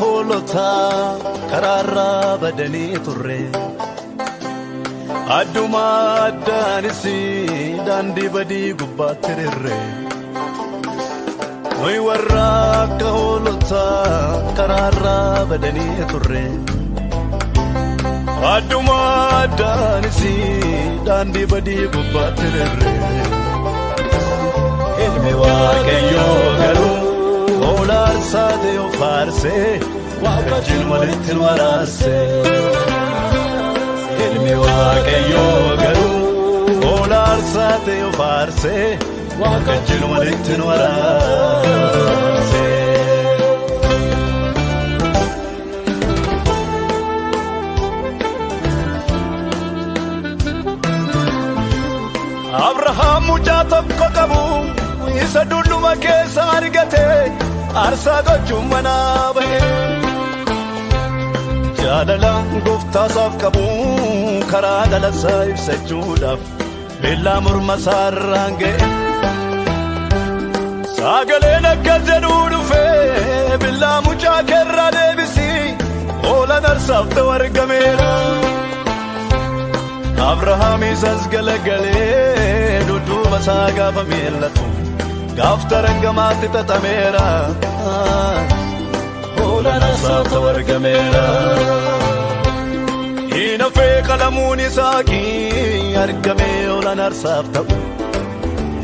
hoolotaa karaarraa badanii turre adduma addaanis daandii badii gubbaatti rirre nuyi warra akka hoolotaa karaarraa badanii turre adduma addaanis daandii badii gubbaatti rirre ilmi waaqayyoo garuu hoolaa arsaa ta'e of aarsee wajjin walitti nu araarse ilmi waaqayyoo garuu hoolaa arsaa ta'e of aarsee wajjin walitti nu araarse. Abrahaam mucaa tokko qabu isa dulluma keessa argate arsaa gochuun manaa bahe jaalala gooftaa isaaf qabu karaa dhalasaa ibsachuudhaaf beellaa morma isaarraan ga'e sagaleen akka jedhu dhufee billaa mucaa keerraa deebisi hoolaan arsaaf ta'u argameera. Abrahaamis as galagalee dudduuba isaa gaafa miillatu gaafta rangamaatti xaxameera hoolaan arsaaf ta'u argameera. Hinafee qalamuun isaakii argamee hoolaan arsaaf ta'u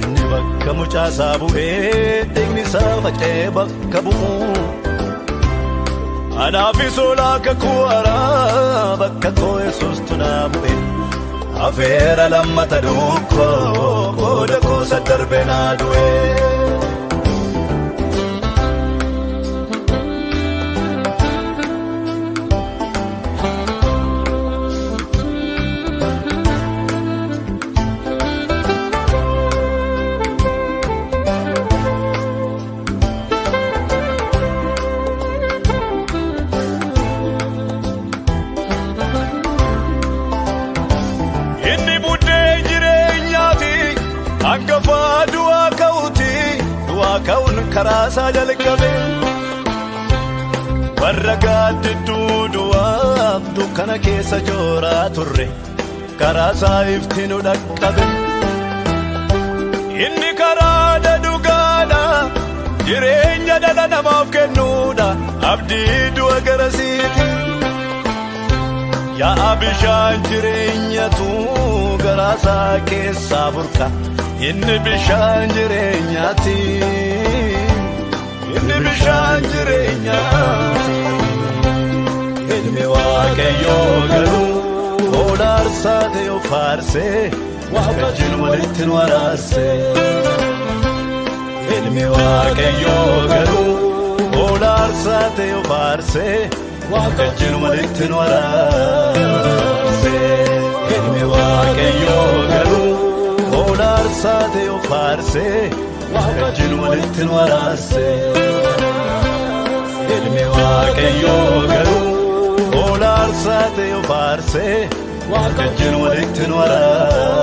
inni bakka mucaa isaa bu'ee dhiigni isaa faca'ee bakka bu'u anaafis hoolaa kakuu haaraa bakka koo yesuustu naa bu'e. Afeera lammata dhukkoo booda koosa darbe naa du'e. Angafaa du'aa ka'uun karaa isaa jalqabe warra gaaddidduu du'aaf dukkana keessa jooraa turre karaa isaa ifti nu dhaqqabe. Inni karaa dhugaadha jireenya dhala namaaf kennuudha abdii du'a garasiiti. Yaa bishaan jireenyatu garaa isaa keessaa burqa inni bishaan jireenyaati inni bishaan jireenyaati. Ilmi waaqayyoo garuu hoolaa arsaa ta'e of aarsee wajjin walitti nu araarse. Ilmi waaqayyoo garuu hoolaa arsaa ta'e of aarsee wajjin walitti nu araarse. Ilmi waaqayyoo garuu hoolaa arsaa ta'e of aarsee wajjin walitti nu araarse. Ilmi waaqayyoo garuu hoolaa arsaa ta'e of aarsee wajjin walitti nu araarse.